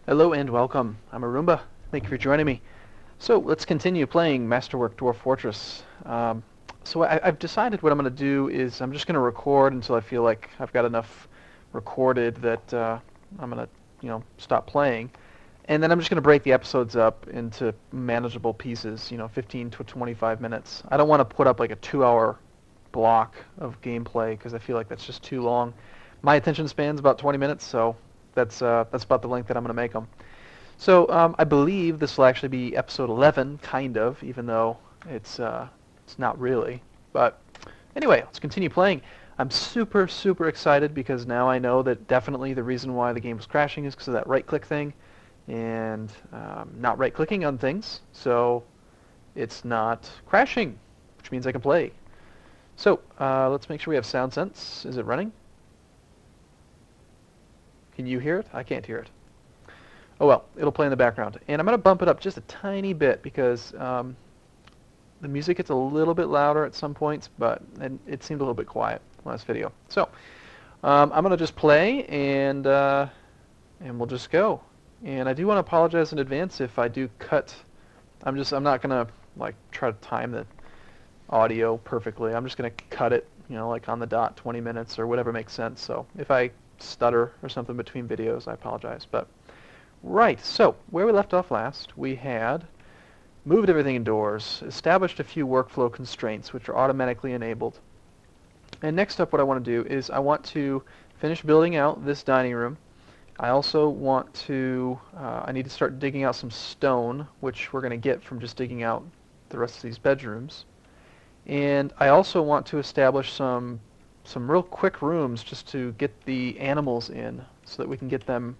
Hello and welcome. I'm Arumba. Thank you for joining me. So let's continue playing Masterwork Dwarf Fortress. I've decided what I'm going to do is I'm just going to record until I feel like I've got enough recorded that I'm going to, stop playing. And then I'm just going to break the episodes up into manageable pieces, 15 to 25 minutes. I don't want to put up like a 2-hour block of gameplay because I feel like that's just too long. My attention span's about 20 minutes, so that's about the length that I'm going to make them. So I believe this will actually be episode 11, kind of, even though it's not really. But anyway, let's continue playing. I'm super, super excited because now I know that definitely the reason why the game was crashing is because of that right-click thing and not right-clicking on things. So it's not crashing, which means I can play. So let's make sure we have sound sense. Is it running? Can you hear it? I can't hear it. Oh well, it'll play in the background. And I'm going to bump it up just a tiny bit because the music gets a little bit louder at some points, but it seemed a little bit quiet last video. So I'm going to just play and we'll just go. And I do want to apologize in advance if I do cut. I'm not going to like try to time the audio perfectly. I'm just going to cut it, like on the dot, 20 minutes or whatever makes sense. So if I stutter or something between videos, I apologize. But right, so where we left off last, we had moved everything indoors, established a few workflow constraints which are automatically enabled. And next up what I want to do is I want to finish building out this dining room. I also want to, I need to start digging out some stone, which we're going to get from just digging out the rest of these bedrooms. And I also want to establish some real quick rooms just to get the animals in so that we can get them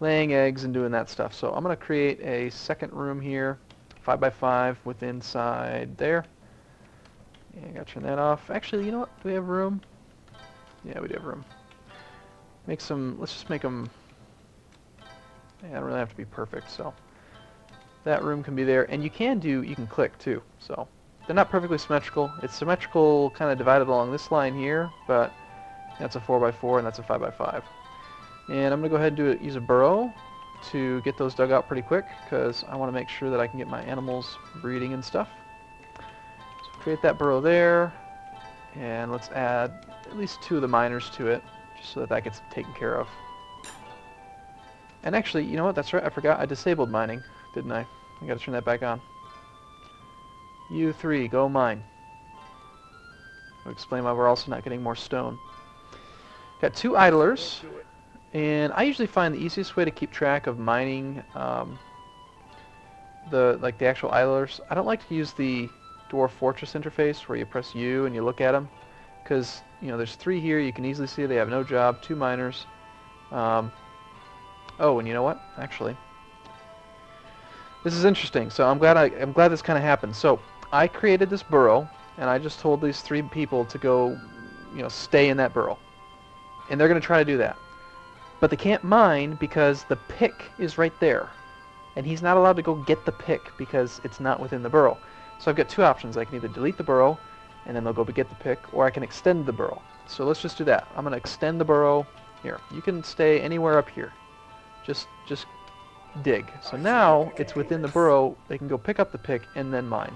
laying eggs and doing that stuff. So I'm going to create a second room here, 5x5 with inside there. And I got to turn that off. Actually, you know what? Do we have room? Yeah, we do have room. Let's just make them, they don't really have to be perfect, so that room can be there. And you can click too, so they're not perfectly symmetrical. It's symmetrical kind of divided along this line here, but that's a 4x4 and that's a 5x5. And I'm going to go ahead and use a burrow to get those dug out pretty quick because I want to make sure that I can get my animals breeding and stuff. So create that burrow there, and let's add at least 2 of the miners to it just so that gets taken care of. And actually, you know what? That's right. I forgot. I disabled mining, didn't I? I got to turn that back on. You 3, go mine. I'll explain why we're also not getting more stone. Got 2 idlers, and I usually find the easiest way to keep track of mining the actual idlers. I don't like to use the Dwarf Fortress interface where you press U and you look at them, because there's 3 here. You can easily see they have no job. 2 miners. Oh, and you know what? Actually, this is interesting. So I'm glad this kind of happened. So I created this burrow, and I just told these 3 people to go, stay in that burrow. And they're going to try to do that. But they can't mine because the pick is right there. And he's not allowed to go get the pick because it's not within the burrow. So I've got 2 options. I can either delete the burrow, and then they'll go get the pick, or I can extend the burrow. So let's just do that. I'm going to extend the burrow. Here, you can stay anywhere up here. Just dig. So now it's within the burrow. They can go pick up the pick and then mine.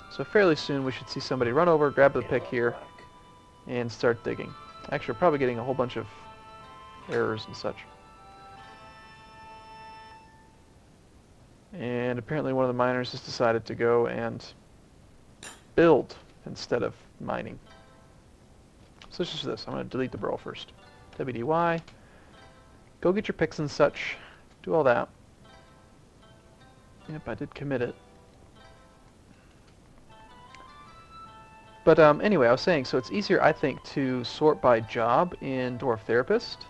So fairly soon we should see somebody run over, grab the pick here, and start digging. Actually, we're probably getting a whole bunch of errors and such. And apparently one of the miners has decided to go and build instead of mining. So let's just do this. I'm going to delete the burrow first. WDY. Go get your picks and such. Do all that. Yep, I did commit it. But anyway, I was saying, so it's easier, I think, to sort by job in Dwarf Therapist,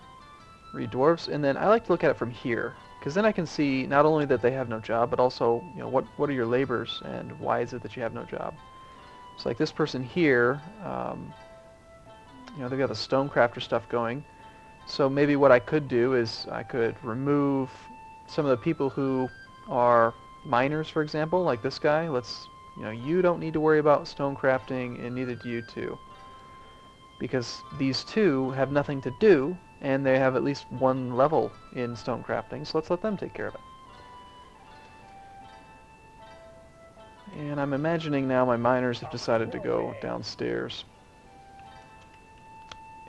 read dwarves, and then I like to look at it from here, because then I can see not only that they have no job, but also, what are your labors and why is it that you have no job. So like this person here, they've got the stonecrafter stuff going. So maybe what I could do is I could remove some of the people who are miners, for example, like this guy. You don't need to worry about stone crafting, and neither do you two. Because these 2 have nothing to do and they have at least one level in stone crafting, so let's let them take care of it. And I'm imagining now my miners have decided to go downstairs.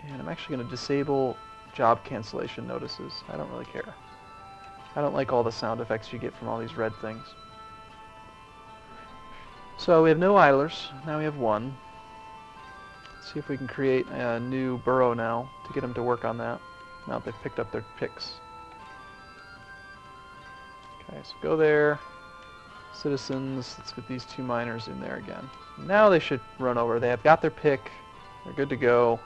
And I'm actually going to disable job cancellation notices. I don't really care. I don't like all the sound effects you get from all these red things. So we have no idlers. Now we have one. Let's see if we can create a new burrow now to get them to work on that. Now that they've picked up their picks. Okay, so go there. Citizens, let's get these two miners in there again. Now they should run over. They have got their pick. They're good to go.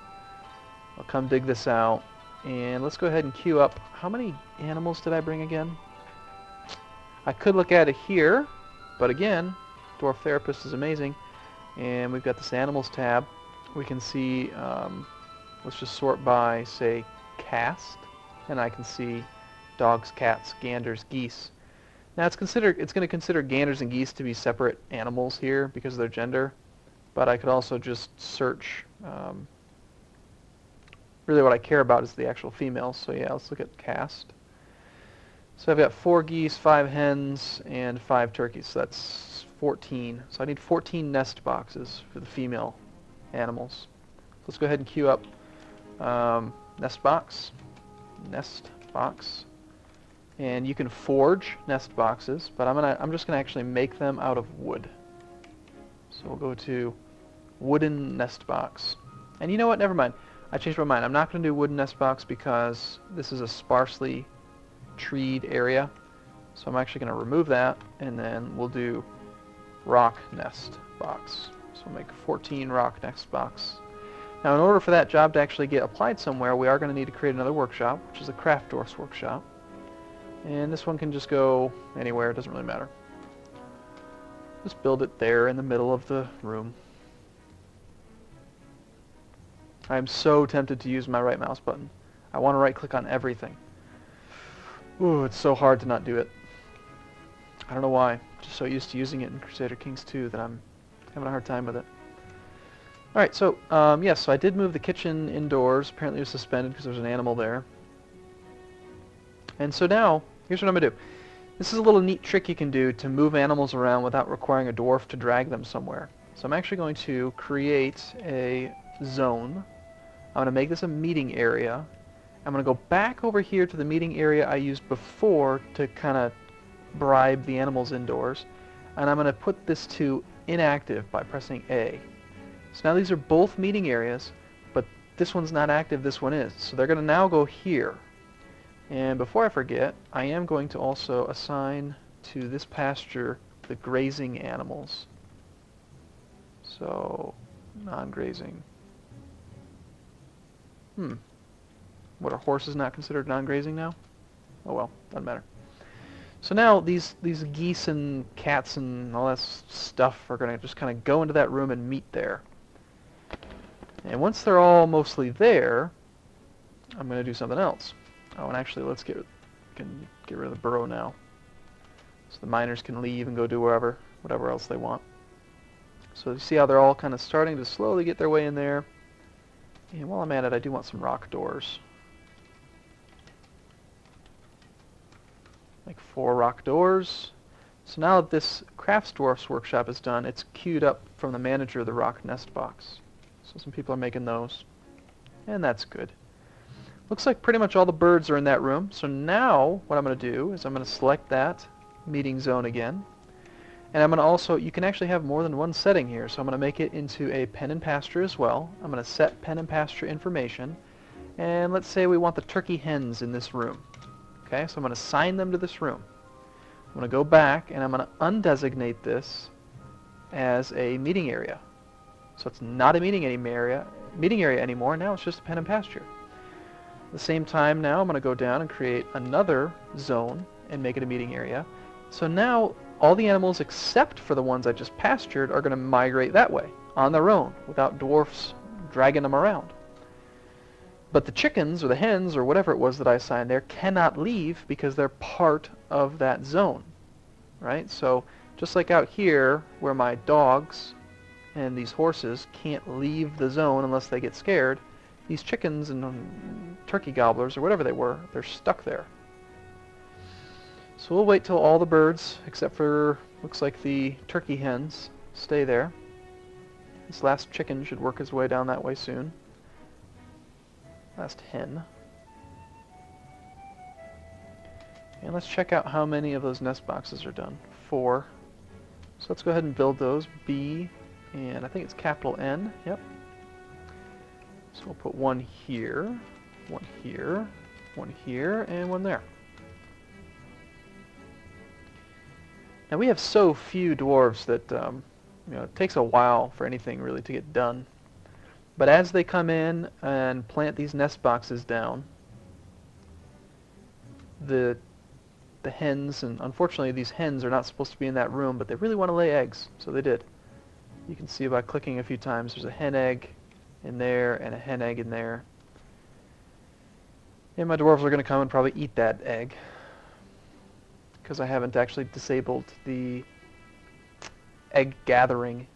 I'll come dig this out. And let's go ahead and queue up. How many animals did I bring again? I could look at it here, but again, Dwarf Therapist is amazing. And we've got this Animals tab. We can see, let's just sort by, say, caste. And I can see dogs, cats, ganders, geese. Now it's going to consider ganders and geese to be separate animals here because of their gender. But I could also just search. Really what I care about is the actual females. So yeah, let's look at caste. So I've got 4 geese, 5 hens, and 5 turkeys. So that's 14. So I need 14 nest boxes for the female animals. So let's go ahead and queue up nest box, and you can forge nest boxes, but I'm just gonna actually make them out of wood. So we'll go to wooden nest box, and you know what? Never mind. I changed my mind. I'm not going to do wooden nest box because this is a sparsely treed area. So I'm actually going to remove that, and then we'll do rock nest box. So we'll make 14 rock nest box. Now in order for that job to actually get applied somewhere, we are going to need to create another workshop, which is a craft dwarf's workshop. And this one can just go anywhere. It doesn't really matter. Just build it there in the middle of the room. I'm so tempted to use my right mouse button. I want to right click on everything. Ooh, it's so hard to not do it. I don't know why. I'm just so used to using it in Crusader Kings 2 that I'm having a hard time with it. Alright, so, yes, so I did move the kitchen indoors. Apparently it was suspended because there was an animal there. And so now, here's what I'm going to do. This is a little neat trick you can do to move animals around without requiring a dwarf to drag them somewhere. So I'm actually going to create a zone. I'm going to make this a meeting area. I'm going to go back over here to the meeting area I used before to kind of bribe the animals indoors. And I'm going to put this to inactive by pressing A. So now these are both meeting areas, but this one's not active, this one is. So they're going to now go here. And before I forget, I am going to also assign to this pasture the grazing animals. So, non-grazing. What, are horses not considered non-grazing now? Oh well, doesn't matter. So now these geese and cats and all that stuff are going to just kind of go into that room and meet there. And once they're all mostly there, I'm going to do something else. Oh, and actually, let's get rid of the burrow now, so the miners can leave and go do whatever else they want. So you see how they're all kind of starting to slowly get their way in there. And while I'm at it, I do want some rock doors. Like 4 rock doors. So now that this Crafts Dwarf's workshop is done, it's queued up from the manager of the rock nest box. So some people are making those. And that's good. Looks like pretty much all the birds are in that room. So now what I'm going to do is I'm going to select that meeting zone again. And I'm going to also, you can actually have more than one setting here. So I'm going to make it into a pen and pasture as well. I'm going to set pen and pasture information. And let's say we want the turkey hens in this room. Okay, so I'm going to assign them to this room. I'm going to go back and I'm going to undesignate this as a meeting area. So it's not a meeting area anymore. Now it's just a pen and pasture. At the same time now I'm going to go down and create another zone and make it a meeting area. So now all the animals except for the ones I just pastured are going to migrate that way on their own without dwarfs dragging them around. But the chickens or the hens or whatever it was that I assigned there cannot leave because they're part of that zone, right? So just like out here where my dogs and these horses can't leave the zone unless they get scared, these chickens and turkey gobblers, or whatever they were, they're stuck there. So we'll wait till all the birds, except for, looks like the turkey hens, stay there. This last chicken should work his way down that way soon. Last hen. And let's check out how many of those nest boxes are done. 4. So let's go ahead and build those. B, and I think it's capital N. Yep. So we'll put one here, one here, one here, and one there. Now we have so few dwarves that you know, it takes a while for anything really to get done. But as they come in and plant these nest boxes down, the hens, and unfortunately these hens are not supposed to be in that room, but they really want to lay eggs, so they did. You can see by clicking a few times there's a hen egg in there and a hen egg in there. And my dwarves are going to come and probably eat that egg, because I haven't actually disabled the egg gathering.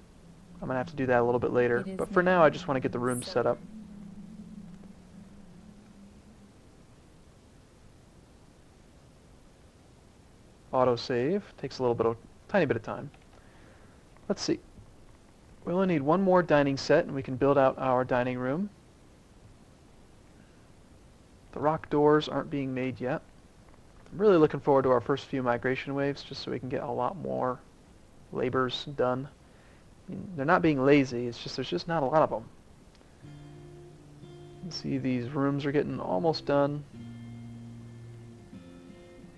I'm going to have to do that a little bit later, but for now I just want to get the room set up. Autosave takes a little bit of, tiny bit of time. Let's see. We only need one more dining set and we can build out our dining room. The rock doors aren't being made yet. I'm really looking forward to our first few migration waves, just so we can get a lot more labors done. I mean, they're not being lazy, it's just there's just not a lot of them. You can see these rooms are getting almost done.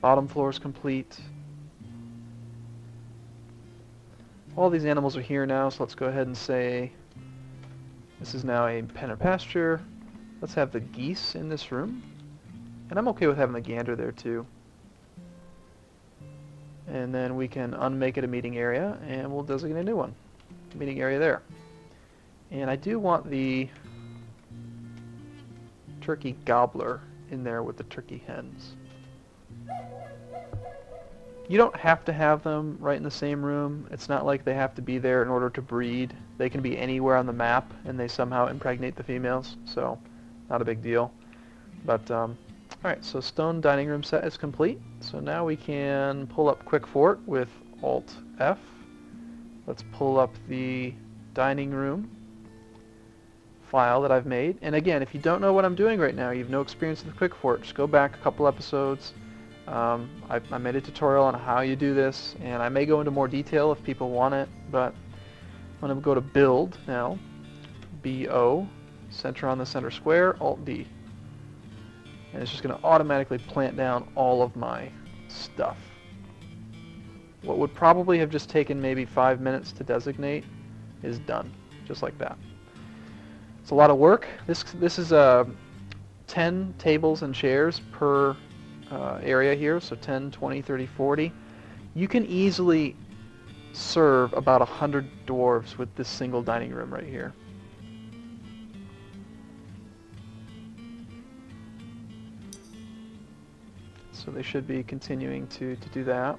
Bottom floor is complete. All these animals are here now, so let's go ahead and say this is now a pen or pasture. Let's have the geese in this room. And I'm okay with having the gander there too. And then we can unmake it a meeting area, and we'll designate a new one. Meeting area there. And I do want the turkey gobbler in there with the turkey hens. You don't have to have them right in the same room. It's not like they have to be there in order to breed. They can be anywhere on the map, and they somehow impregnate the females, so not a big deal. But alright, so stone dining room set is complete. So now we can pull up Quick Fort with Alt F. Let's pull up the dining room file that I've made. And again, if you don't know what I'm doing right now, you have no experience with Quick Fort, just go back a couple episodes. I made a tutorial on how you do this, and I may go into more detail if people want it, but I'm going to go to Build now, B-O, center on the center square, Alt-D. And it's just going to automatically plant down all of my stuff. What would probably have just taken maybe 5 minutes to designate is done, just like that. It's a lot of work. This is 10 tables and chairs per area here, so 10, 20, 30, 40. You can easily serve about 100 dwarves with this single dining room right here. So they should be continuing to do that.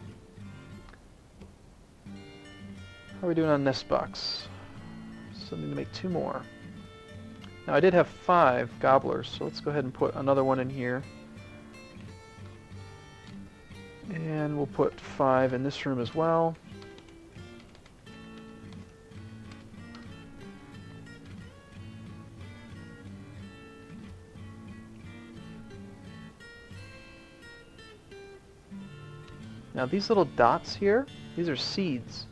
How are we doing on nest box? So I need to make 2 more. Now I did have 5 gobblers, so let's go ahead and put another one in here. And we'll put 5 in this room as well. Now these little dots here, these are seeds.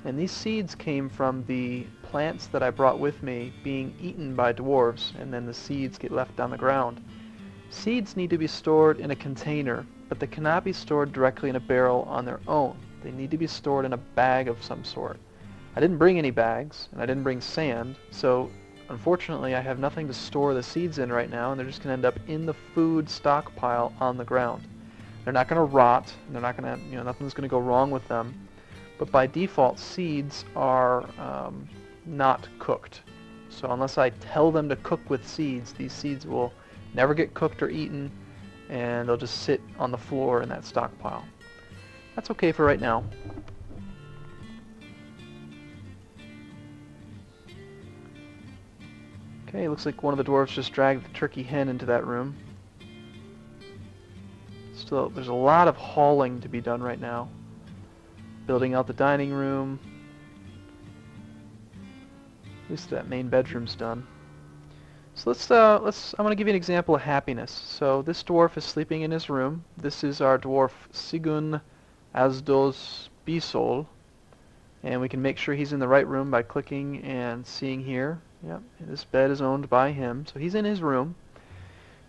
And these seeds came from the plants that I brought with me being eaten by dwarves, and then the seeds get left on the ground. Seeds need to be stored in a container, but they cannot be stored directly in a barrel on their own. They need to be stored in a bag of some sort. I didn't bring any bags, and I didn't bring sand, so unfortunately I have nothing to store the seeds in right now, and they're just going to end up in the food stockpile on the ground. They're not going to rot, and they're not going to, nothing's going to go wrong with them. But by default, seeds are not cooked. So unless I tell them to cook with seeds, these seeds will never get cooked or eaten, and they'll just sit on the floor in that stockpile. That's okay for right now. Okay, looks like one of the dwarves just dragged the turkey hen into that room. Still, there's a lot of hauling to be done right now. Building out the dining room. At least that main bedroom's done. So I'm going to give you an example of happiness. So this dwarf is sleeping in his room. This is our dwarf Sigun Asdos Bisol. And we can make sure he's in the right room by clicking and seeing here. Yep, this bed is owned by him. So he's in his room.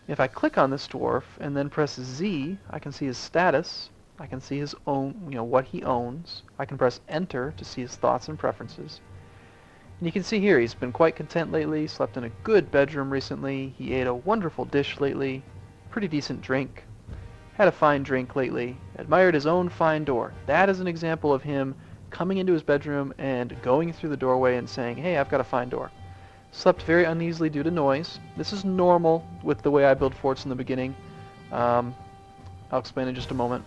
If I click on this dwarf and then press Z, I can see his status. I can see his own, what he owns. I can press Enter to see his thoughts and preferences. And you can see here he's been quite content lately, slept in a good bedroom recently, he ate a wonderful dish lately, pretty decent drink, had a fine drink lately, admired his own fine door. That is an example of him coming into his bedroom and going through the doorway and saying, hey, I've got a fine door. Slept very uneasily due to noise. This is normal with the way I build forts in the beginning. I'll explain in just a moment.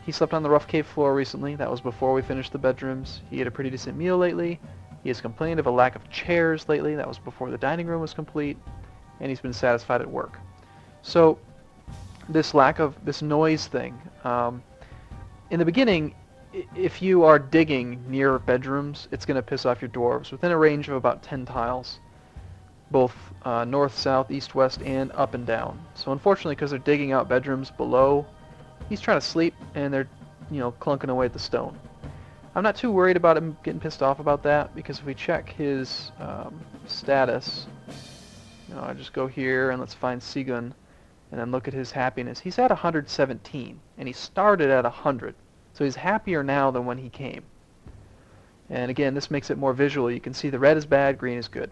He slept on the rough cave floor recently. That was before we finished the bedrooms. He ate a pretty decent meal lately. He has complained of a lack of chairs lately. That was before the dining room was complete. And he's been satisfied at work. So this lack of this noise thing. In the beginning, if you are digging near bedrooms, it's going to piss off your dwarves within a range of about 10 tiles. Both north, south, east, west, and up and down. So unfortunately, because they're digging out bedrooms below, he's trying to sleep, and they're, clunking away at the stone. I'm not too worried about him getting pissed off about that, because if we check his status, I just go here, and let's find Sigun, and then look at his happiness. He's at 117, and he started at 100. So he's happier now than when he came. And again, this makes it more visual. You can see the red is bad, green is good.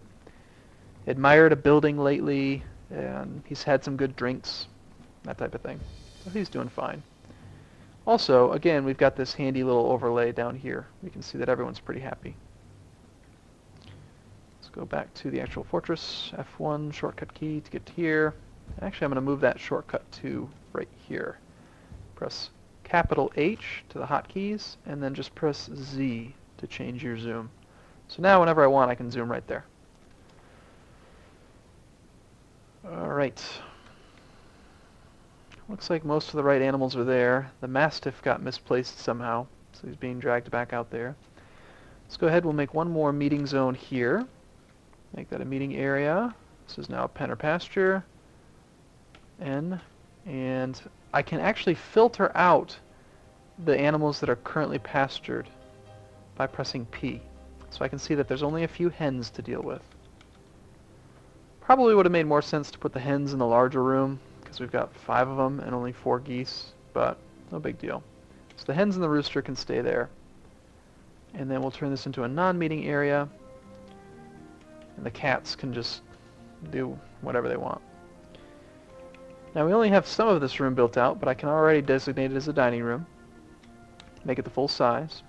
Admired a building lately, and he's had some good drinks, that type of thing. So he's doing fine. Also, again, we've got this handy little overlay down here. We can see that everyone's pretty happy. Let's go back to the actual fortress. F1 shortcut key to get to here. Actually, I'm going to move that shortcut to right here. Press capital H to the hotkeys, and then just press Z to change your zoom. So now whenever I want, I can zoom right there. Alright. Looks like most of the right animals are there. The Mastiff got misplaced somehow, so he's being dragged back out there. Let's go ahead, we'll make one more meeting zone here. Make that a meeting area. This is now a pen or pasture. N. And I can actually filter out the animals that are currently pastured by pressing P. So I can see that there's only a few hens to deal with. Probably would have made more sense to put the hens in the larger room, because we've got 5 of them and only 4 geese, but no big deal. So the hens and the rooster can stay there. And then we'll turn this into a non-meeting area, and the cats can just do whatever they want. Now we only have some of this room built out, but I can already designate it as a dining room. Make it the full size.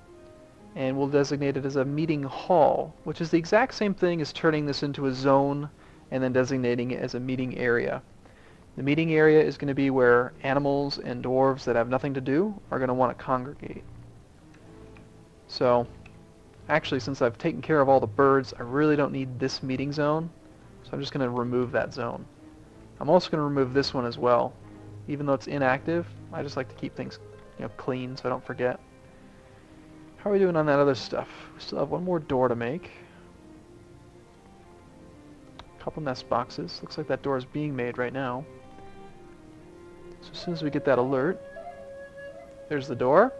And we'll designate it as a meeting hall, which is the exact same thing as turning this into a zone and then designating it as a meeting area. The meeting area is going to be where animals and dwarves that have nothing to do are going to want to congregate. So, actually, since I've taken care of all the birds, I really don't need this meeting zone, so I'm just going to remove that zone. I'm also going to remove this one as well. Even though it's inactive, I just like to keep things clean so I don't forget. How are we doing on that other stuff? We still have one more door to make. Couple nest boxes. Looks like that door is being made right now. So as soon as we get that alert, there's the door.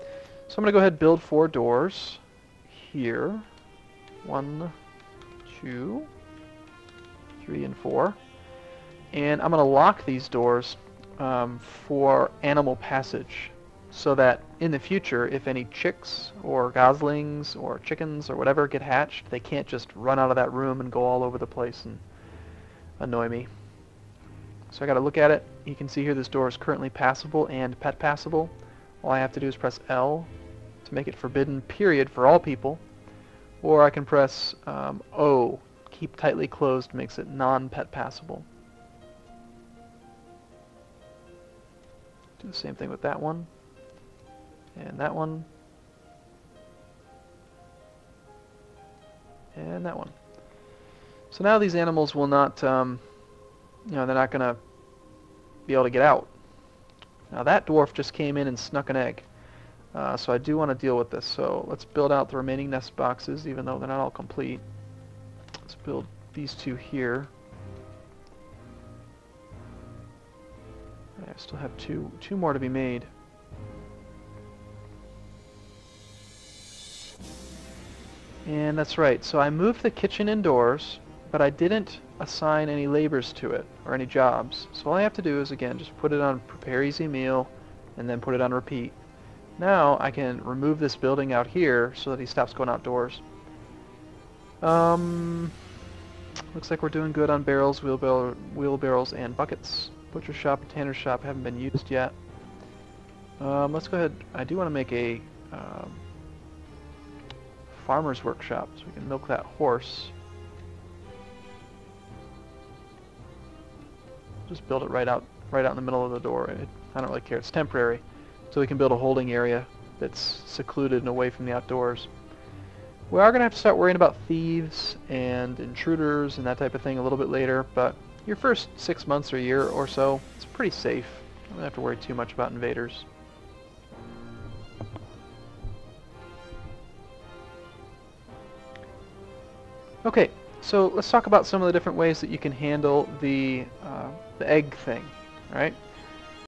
So I'm going to go ahead and build 4 doors here. 1, 2, 3, and 4. And I'm going to lock these doors for animal passage, so that in the future, if any chicks or goslings or chickens or whatever get hatched, they can't just run out of that room and go all over the place and annoy me. So I got to look at it. You can see here this door is currently passable and pet passable. All I have to do is press L to make it forbidden period for all people, or I can press O, keep tightly closed, makes it non-pet passable. Do the same thing with that one and that one and that one. So now these animals will not, they're not going to be able to get out. Now that dwarf just came in and snuck an egg. So I do want to deal with this. So let's build out the remaining nest boxes, even though they're not all complete. Let's build these two here. I still have two more to be made. And that's right, so I moved the kitchen indoors, but I didn't assign any labors to it, or any jobs. So all I have to do is, again, just put it on prepare easy meal, and then put it on repeat. Now I can remove this building out here so that he stops going outdoors. Looks like we're doing good on barrels, wheelbarrows, and buckets. Butcher shop and tanner shop haven't been used yet. Let's go ahead. I do want to make a farmer's workshop so we can milk that horse. Just build it right out in the middle of the door. I don't really care. It's temporary, so we can build a holding area that's secluded and away from the outdoors. We are going to have to start worrying about thieves and intruders and that type of thing a little bit later, but your first 6 months or year or so, it's pretty safe. You don't have to worry too much about invaders. Okay, so let's talk about some of the different ways that you can handle the egg thing, right?